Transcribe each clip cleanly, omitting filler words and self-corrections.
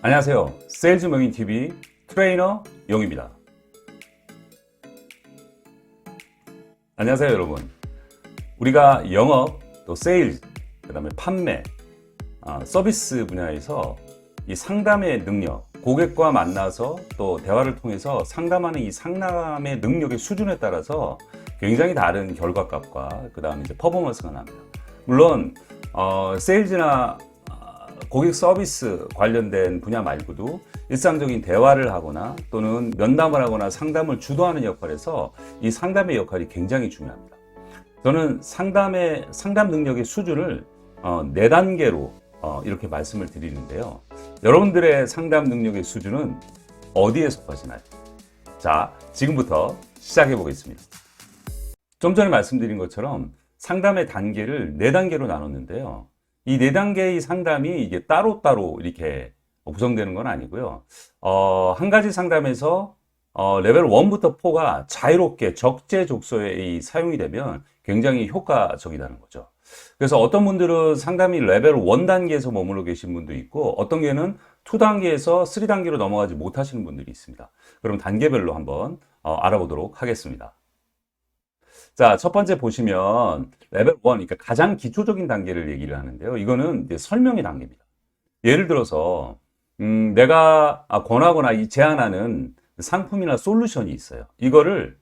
안녕하세요. 세일즈 명인TV 트레이너 용입니다. 안녕하세요, 여러분. 우리가 영업, 또 세일즈, 그 다음에 판매, 서비스 분야에서 이 상담의 능력, 고객과 만나서 또 대화를 통해서 상담하는 이 상담의 능력의 수준에 따라서 굉장히 다른 결과값과 그 다음에 이제 퍼포먼스가 납니다. 물론, 세일즈나 고객 서비스 관련된 분야 말고도 일상적인 대화를 하거나 또는 면담을 하거나 상담을 주도하는 역할에서 이 상담의 역할이 굉장히 중요합니다. 저는 상담 능력의 수준을 4단계로 이렇게 말씀을 드리는데요. 여러분들의 상담 능력의 수준은 어디에 속하시나요? 자, 지금부터 시작해 보겠습니다. 좀 전에 말씀드린 것처럼 상담의 단계를 4단계로 나눴는데요. 이 4단계의 상담이 이게 따로따로 이렇게 구성되는 건 아니고요. 한 가지 상담에서 레벨 1부터 4가 자유롭게 적재적소에 사용이 되면 굉장히 효과적이라는 거죠. 그래서 어떤 분들은 상담이 레벨 1 단계에서 머물러 계신 분도 있고 어떤 게는 2 단계에서 3 단계로 넘어가지 못하시는 분들이 있습니다. 그럼 단계별로 한번 알아보도록 하겠습니다. 자, 첫 번째 보시면 레벨 1, 그러니까 가장 기초적인 단계를 얘기를 하는데요. 이거는 이제 설명의 단계입니다. 예를 들어서 내가 권하거나 제안하는 상품이나 솔루션이 있어요. 이거를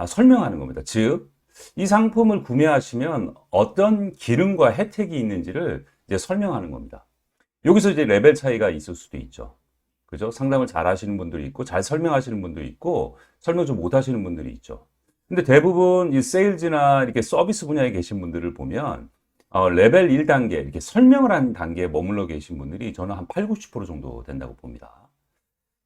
설명하는 겁니다. 즉, 이 상품을 구매하시면 어떤 기능과 혜택이 있는지를 이제 설명하는 겁니다. 여기서 이제 레벨 차이가 있을 수도 있죠. 그죠? 상담을 잘 하시는 분들이 있고, 잘 설명하시는 분들이 있고, 설명 좀 못 하시는 분들이 있죠. 근데 대부분 이 세일즈나 이렇게 서비스 분야에 계신 분들을 보면 레벨 1단계 이렇게 설명을 하는 단계에 머물러 계신 분들이 저는 한 8, 90% 정도 된다고 봅니다.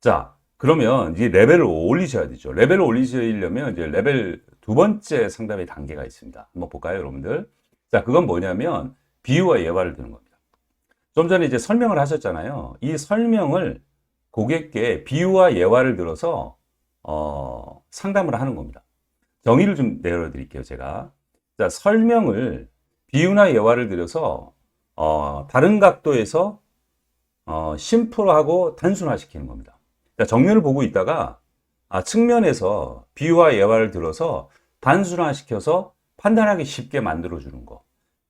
자, 그러면 이제 레벨을 올리셔야 되죠. 레벨을 올리시려면 이제 레벨 2번째 상담의 단계가 있습니다. 한번 볼까요, 여러분들? 자, 그건 뭐냐면 비유와 예화를 드는 겁니다. 좀 전에 이제 설명을 하셨잖아요. 이 설명을 고객께 비유와 예화를 들어서 상담을 하는 겁니다. 정의를 좀 내려드릴게요, 제가. 자, 설명을 비유나 예화를 들여서 다른 각도에서 심플하고 단순화시키는 겁니다. 자, 정면을 보고 있다가 측면에서 비유와 예화를 들어서 단순화시켜서 판단하기 쉽게 만들어주는 거.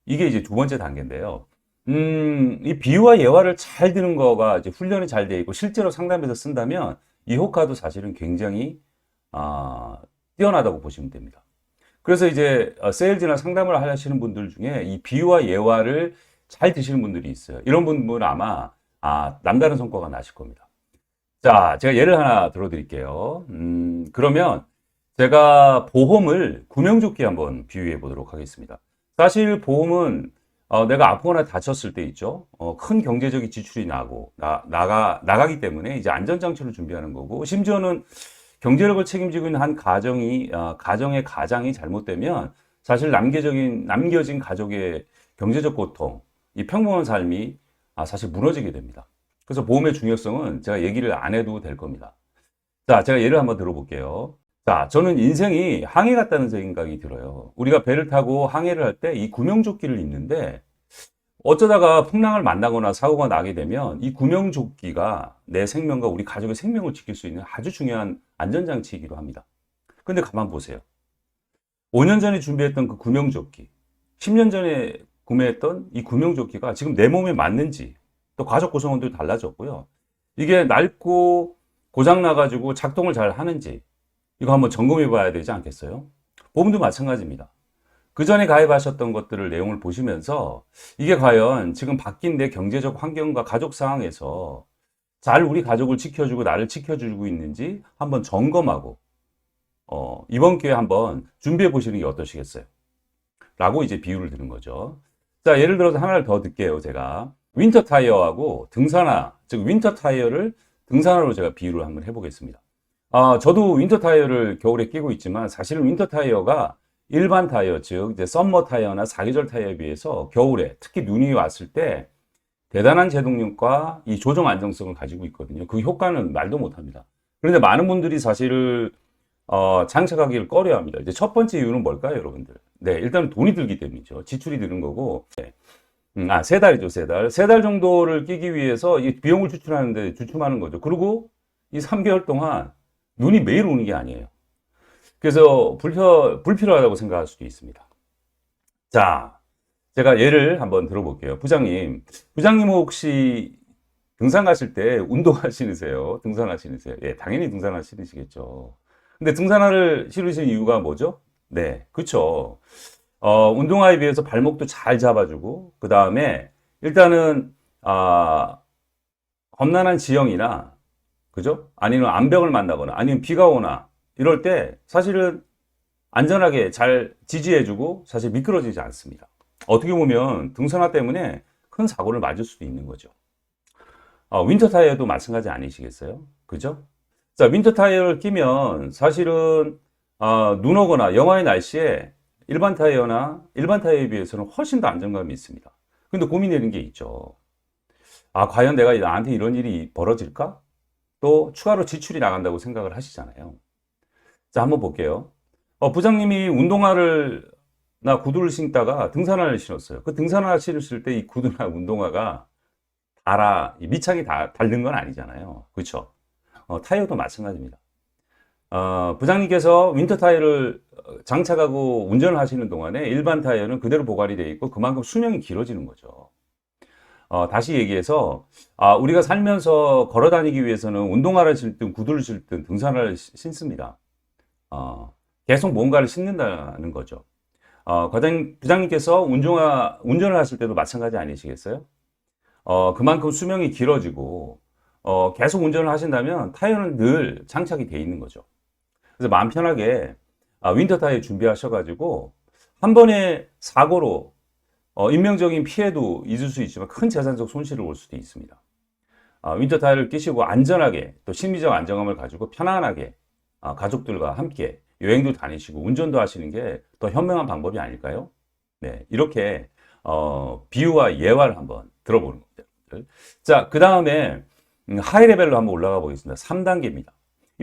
이게 이제 2번째 단계인데요. 이 비유와 예화를 잘 드는 거가 이제 훈련이 잘 돼 있고 실제로 상담에서 쓴다면 이 효과도 사실은 굉장히 뛰어나다고 보시면 됩니다. 그래서 이제 세일즈나 상담을 하시는 분들 중에 이 비유와 예화를 잘 드시는 분들이 있어요. 이런 분들은 아마 남다른 성과가 나실 겁니다. 자, 제가 예를 하나 들어드릴게요. 그러면 제가 보험을 구명조끼 한번 비유해 보도록 하겠습니다. 사실 보험은 내가 아프거나 다쳤을 때 있죠. 큰 경제적인 지출이 나가기 때문에 이제 안전장치를 준비하는 거고 심지어는 경제력을 책임지고 있는 한 가정의 가장이 잘못되면 사실 남겨진 가족의 경제적 고통, 이 평범한 삶이 사실 무너지게 됩니다. 그래서 보험의 중요성은 제가 얘기를 안 해도 될 겁니다. 자, 제가 예를 한번 들어볼게요. 자, 저는 인생이 항해 같다는 생각이 들어요. 우리가 배를 타고 항해를 할 때 이 구명조끼를 입는데 어쩌다가 풍랑을 만나거나 사고가 나게 되면 이 구명조끼가 내 생명과 우리 가족의 생명을 지킬 수 있는 아주 중요한 안전장치이기도 합니다. 근데 가만 보세요. 5년 전에 준비했던 그 구명조끼, 10년 전에 구매했던 이 구명조끼가 지금 내 몸에 맞는지, 또 가족 구성원들이 달라졌고요. 이게 낡고 고장나가지고 작동을 잘 하는지, 이거 한번 점검해 봐야 되지 않겠어요? 보험도 마찬가지입니다. 그 전에 가입하셨던 것들을 내용을 보시면서 이게 과연 지금 바뀐 내 경제적 환경과 가족 상황에서 잘 우리 가족을 지켜주고 나를 지켜주고 있는지 한번 점검하고 이번 기회에 한번 준비해 보시는 게 어떠시겠어요? 라고 이제 비유를 드는 거죠. 자, 예를 들어서 하나를 더 듣게요, 제가. 윈터 타이어하고 등산화, 즉 윈터 타이어를 등산화로 제가 비유를 한번 해보겠습니다. 저도 윈터 타이어를 겨울에 끼고 있지만 사실은 윈터 타이어가 일반 타이어, 즉 이제 썸머 타이어나 사계절 타이어에 비해서 겨울에 특히 눈이 왔을 때 대단한 제동력과 이 조정 안정성을 가지고 있거든요. 그 효과는 말도 못합니다. 그런데 많은 분들이 사실을 장착하기를 꺼려합니다. 이제 첫 번째 이유는 뭘까요, 여러분들? 네, 일단 돈이 들기 때문이죠. 지출이 드는 거고. 네. 세 달이죠, 세 달. 세 달 정도를 끼기 위해서 이 비용을 추출하는데 주춤하는 거죠. 그리고 이 3개월 동안 눈이 매일 오는 게 아니에요. 그래서 불필요하다고 생각할 수도 있습니다. 자, 제가 예를 한번 들어볼게요. 부장님 혹시 등산하실 때 운동화 신으세요? 등산화 신으세요? 예, 당연히 등산화 신으시겠죠. 근데 등산화를 신으시는 이유가 뭐죠? 네, 그쵸. 운동화에 비해서 발목도 잘 잡아주고, 그 다음에 일단은, 험난한 지형이나, 그죠? 아니면 암벽을 만나거나, 아니면 비가 오나, 이럴 때 사실은 안전하게 잘 지지해주고, 사실 미끄러지지 않습니다. 어떻게 보면 등산화 때문에 큰 사고를 맞을 수도 있는 거죠. 윈터 타이어도 마찬가지 아니시겠어요? 그죠? 자, 윈터 타이어를 끼면 사실은 눈 오거나 영하의 날씨에 일반 타이어에 비해서는 훨씬 더 안정감이 있습니다. 근데 고민되는 게 있죠. 과연 내가 나한테 이런 일이 벌어질까? 또 추가로 지출이 나간다고 생각을 하시잖아요. 자, 한번 볼게요. 부장님이 운동화를 나 구두를 신다가 등산화를 신었어요. 그 등산화 신었을 때 이 구두나 운동화가 이 밑창이 다 닳는 건 아니잖아요. 그렇죠? 타이어도 마찬가지입니다. 부장님께서 윈터 타이어를 장착하고 운전을 하시는 동안에 일반 타이어는 그대로 보관이 되어 있고 그만큼 수명이 길어지는 거죠. 다시 얘기해서 우리가 살면서 걸어 다니기 위해서는 운동화를 신든 구두를 신든 등산화를 신습니다. 계속 뭔가를 신는다는 거죠. 부장님께서 운전을 하실 때도 마찬가지 아니시겠어요? 그만큼 수명이 길어지고 계속 운전을 하신다면 타이어는 늘 장착이 돼 있는 거죠. 그래서 마음 편하게 윈터 타이어 준비하셔가지고 한 번의 사고로 인명적인 피해도 있을 수 있지만 큰 재산적 손실을 올 수도 있습니다. 윈터 타이어를 끼시고 안전하게 또 심리적 안정감을 가지고 편안하게 가족들과 함께 여행도 다니시고 운전도 하시는 게 더 현명한 방법이 아닐까요? 네, 이렇게 비유와 예화를 한번 들어보는 겁니다. 자, 그 다음에 하이 레벨로 한번 올라가 보겠습니다. 3단계입니다.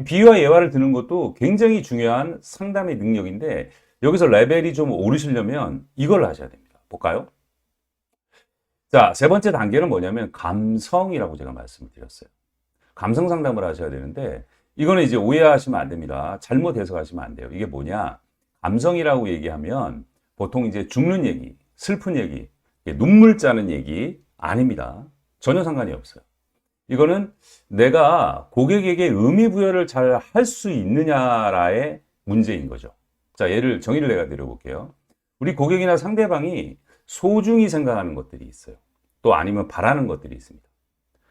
비유와 예화를 드는 것도 굉장히 중요한 상담의 능력인데 여기서 레벨이 좀 오르시려면 이걸 하셔야 됩니다. 볼까요? 자, 세 번째 단계는 뭐냐면 감성이라고 제가 말씀을 드렸어요. 감성 상담을 하셔야 되는데 이거는 이제 오해하시면 안 됩니다. 잘못 해석하시면 안 돼요. 이게 뭐냐? 감성이라고 얘기하면 보통 이제 죽는 얘기, 슬픈 얘기, 눈물 짜는 얘기 아닙니다. 전혀 상관이 없어요. 이거는 내가 고객에게 의미 부여를 잘 할 수 있느냐라의 문제인 거죠. 자, 정의를 내가 드려볼게요. 우리 고객이나 상대방이 소중히 생각하는 것들이 있어요. 또 아니면 바라는 것들이 있습니다.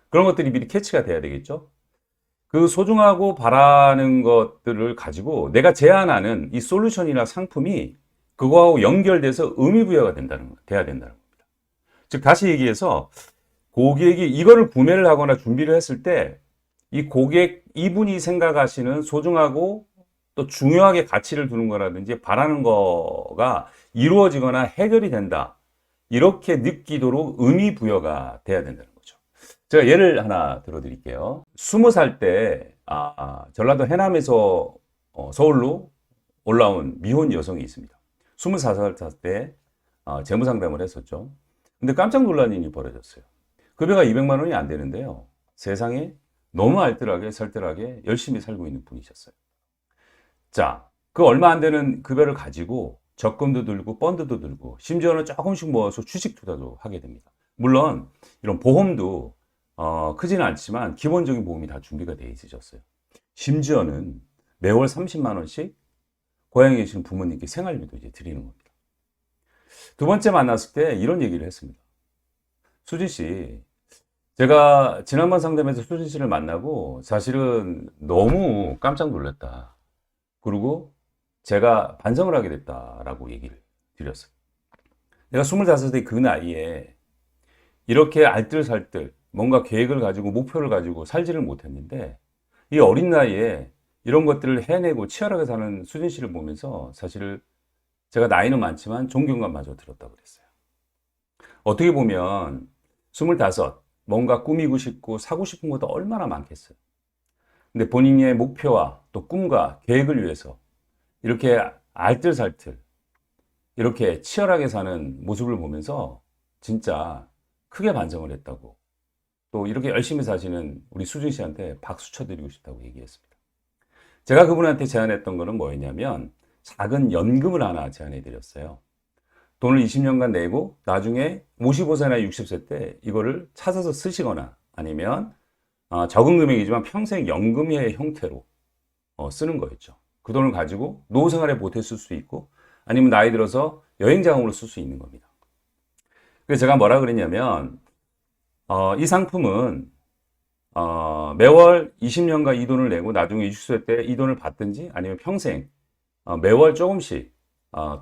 그런 것들이 미리 캐치가 돼야 되겠죠? 그 소중하고 바라는 것들을 가지고 내가 제안하는 이 솔루션이나 상품이 그거하고 연결돼서 의미부여가 돼야 된다는 겁니다. 즉, 다시 얘기해서 고객이 이거를 구매를 하거나 준비를 했을 때 이분이 생각하시는 소중하고 또 중요하게 가치를 두는 거라든지 바라는 거가 이루어지거나 해결이 된다. 이렇게 느끼도록 의미부여가 돼야 된다는 거죠. 제가 예를 하나 들어드릴게요. 20살 때 전라도 해남에서 서울로 올라온 미혼 여성이 있습니다. 24살 때 재무상담을 했었죠. 근데 깜짝 놀란 일이 벌어졌어요. 급여가 200만 원이 안 되는데요. 세상에 너무 알뜰하게 살뜰하게 열심히 살고 있는 분이셨어요. 자, 그 얼마 안 되는 급여를 가지고 적금도 들고 펀드도 들고 심지어는 조금씩 모아서 주식 투자도 하게 됩니다. 물론 이런 보험도 크지는 않지만 기본적인 보험이 다 준비가 돼 있으셨어요. 심지어는 매월 30만 원씩 고향에 계시는 부모님께 생활비도 이제 드리는 겁니다. 두 번째 만났을 때 이런 얘기를 했습니다. 수진 씨, 제가 지난번 상담에서 수진 씨를 만나고 사실은 너무 깜짝 놀랐다. 그리고 제가 반성을 하게 됐다라고 얘기를 드렸어요. 내가 25세 그 나이에 이렇게 알뜰살뜰 뭔가 계획을 가지고 목표를 가지고 살지를 못했는데 이 어린 나이에 이런 것들을 해내고 치열하게 사는 수진 씨를 보면서 사실 제가 나이는 많지만 존경감마저 들었다고 그랬어요. 어떻게 보면 25, 뭔가 꾸미고 싶고 사고 싶은 것도 얼마나 많겠어요. 근데 본인의 목표와 또 꿈과 계획을 위해서 이렇게 알뜰살뜰 이렇게 치열하게 사는 모습을 보면서 진짜 크게 반성을 했다고, 또 이렇게 열심히 사시는 우리 수진 씨한테 박수 쳐드리고 싶다고 얘기했습니다. 제가 그분한테 제안했던 거는 뭐였냐면 작은 연금을 하나 제안해 드렸어요. 돈을 20년간 내고 나중에 55세나 60세 때 이거를 찾아서 쓰시거나 아니면 적은 금액이지만 평생 연금의 형태로 쓰는 거였죠. 그 돈을 가지고 노후 생활에 보태 쓸 수 있고 아니면 나이 들어서 여행 자금으로 쓸 수 있는 겁니다. 그래서 제가 뭐라 그랬냐면 이 상품은 매월 20년간 이 돈을 내고 나중에 60세 때 이 돈을 받든지 아니면 평생 매월 조금씩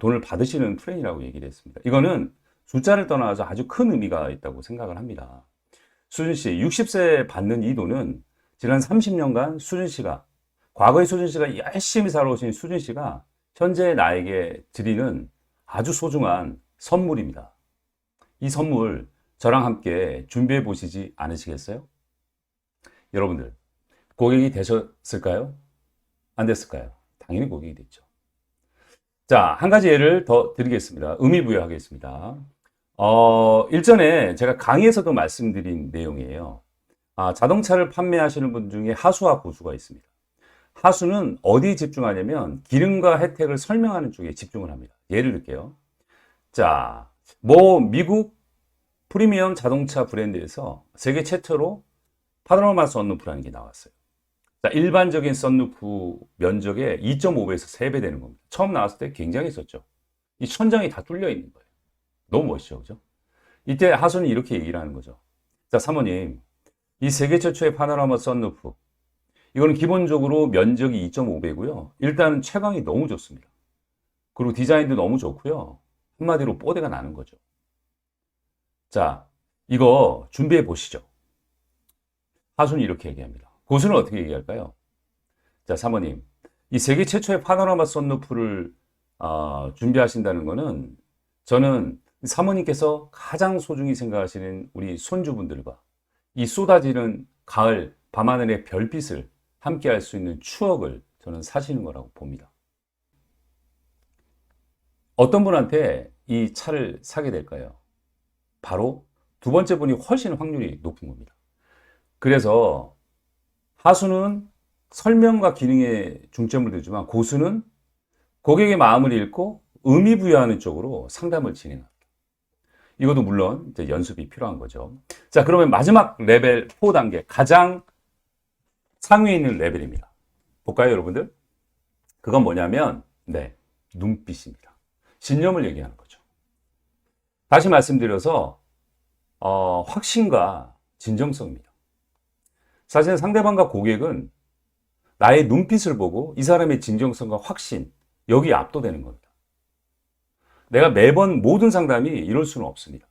돈을 받으시는 플랜이라고 얘기를 했습니다. 이거는 숫자를 떠나서 아주 큰 의미가 있다고 생각을 합니다. 수진 씨, 60세 받는 이 돈은 지난 30년간 수진 씨가, 과거의 수진 씨가 열심히 살아오신 수진 씨가 현재 나에게 드리는 아주 소중한 선물입니다. 이 선물 저랑 함께 준비해 보시지 않으시겠어요? 여러분들, 고객이 되셨을까요? 안 됐을까요? 당연히 고객이 됐죠. 자, 한 가지 예를 더 드리겠습니다. 의미부여하겠습니다. 일전에 제가 강의에서도 말씀드린 내용이에요. 자동차를 판매하시는 분 중에 하수와 고수가 있습니다. 하수는 어디에 집중하냐면 기능과 혜택을 설명하는 쪽에 집중을 합니다. 예를 들게요. 자, 미국 프리미엄 자동차 브랜드에서 세계 최초로 파노라마 썬루프라는 게 나왔어요. 자, 일반적인 썬루프 면적의 2.5배에서 3배 되는 겁니다. 처음 나왔을 때 굉장했었죠. 이 천장이 다 뚫려 있는 거예요. 너무 멋있죠, 그죠? 이때 하수는 이렇게 얘기를 하는 거죠. 자, 사모님, 이 세계 최초의 파노라마 썬루프, 이거는 기본적으로 면적이 2.5배고요. 일단 채광이 너무 좋습니다. 그리고 디자인도 너무 좋고요. 한마디로 뽀대가 나는 거죠. 자, 이거 준비해 보시죠. 하수는 이렇게 얘기합니다. 고수는 어떻게 얘기할까요? 자, 사모님, 이 세계 최초의 파노라마 썬루프를 준비하신다는 거는 저는 사모님께서 가장 소중히 생각하시는 우리 손주분들과 이 쏟아지는 가을 밤하늘의 별빛을 함께 할 수 있는 추억을 저는 사시는 거라고 봅니다. 어떤 분한테 이 차를 사게 될까요? 바로 두 번째 분이 훨씬 확률이 높은 겁니다. 그래서 하수는 설명과 기능에 중점을 두지만 고수는 고객의 마음을 읽고 의미 부여하는 쪽으로 상담을 진행합니다. 이것도 물론 이제 연습이 필요한 거죠. 자, 그러면 마지막 레벨 4단계, 가장 상위에 있는 레벨입니다. 볼까요, 여러분들? 그건 뭐냐면, 눈빛입니다. 신념을 얘기하는 거죠. 다시 말씀드려서, 확신과 진정성입니다. 사실 상대방과 고객은 나의 눈빛을 보고 이 사람의 진정성과 확신, 여기에 압도되는 겁니다. 내가 매번 모든 상담이 이럴 수는 없습니다.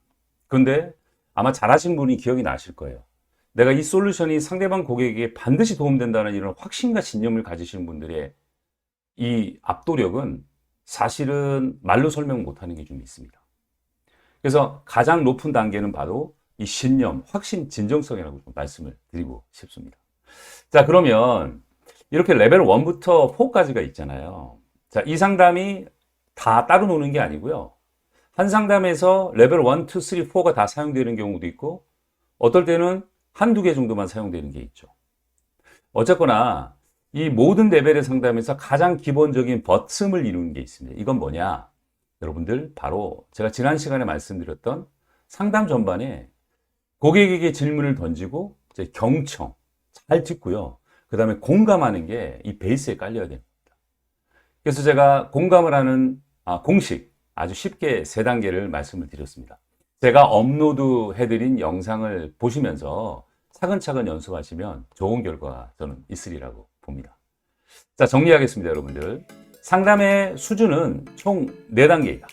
그런데 아마 잘하신 분이 기억이 나실 거예요. 내가 이 솔루션이 상대방 고객에게 반드시 도움된다는 이런 확신과 신념을 가지시는 분들의 이 압도력은 사실은 말로 설명 못하는 게 좀 있습니다. 그래서 가장 높은 단계는 바로 이 신념, 확신, 진정성이라고 좀 말씀을 드리고 싶습니다. 자, 그러면 이렇게 레벨 1부터 4까지가 있잖아요. 자, 이 상담이 다 따로 노는 게 아니고요. 한 상담에서 레벨 1, 2, 3, 4가 다 사용되는 경우도 있고 어떨 때는 한두 개 정도만 사용되는 게 있죠. 어쨌거나 이 모든 레벨의 상담에서 가장 기본적인 버튼을 이루는 게 있습니다. 이건 뭐냐? 여러분들 바로 제가 지난 시간에 말씀드렸던 상담 전반에 고객에게 질문을 던지고 이제 경청 잘 듣고요. 그 다음에 공감하는 게 이 베이스에 깔려야 됩니다. 그래서 제가 공감을 하는 공식 아주 쉽게 3단계를 말씀을 드렸습니다. 제가 업로드 해드린 영상을 보시면서 차근차근 연습하시면 좋은 결과가 저는 있으리라고 봅니다. 자, 정리하겠습니다, 여러분들. 상담의 수준은 총 4단계이다.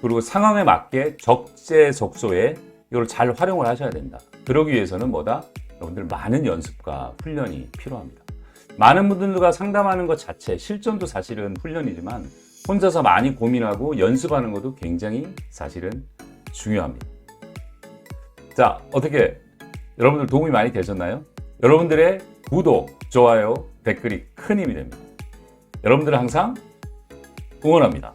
그리고 상황에 맞게 적재적소에 이걸 잘 활용을 하셔야 된다. 그러기 위해서는 뭐다? 여러분들 많은 연습과 훈련이 필요합니다. 많은 분들과 상담하는 것 자체, 실전도 사실은 훈련이지만 혼자서 많이 고민하고 연습하는 것도 굉장히 사실은 중요합니다. 자, 어떻게 여러분들 도움이 많이 되셨나요? 여러분들의 구독, 좋아요, 댓글이 큰 힘이 됩니다. 여러분들을 항상 응원합니다.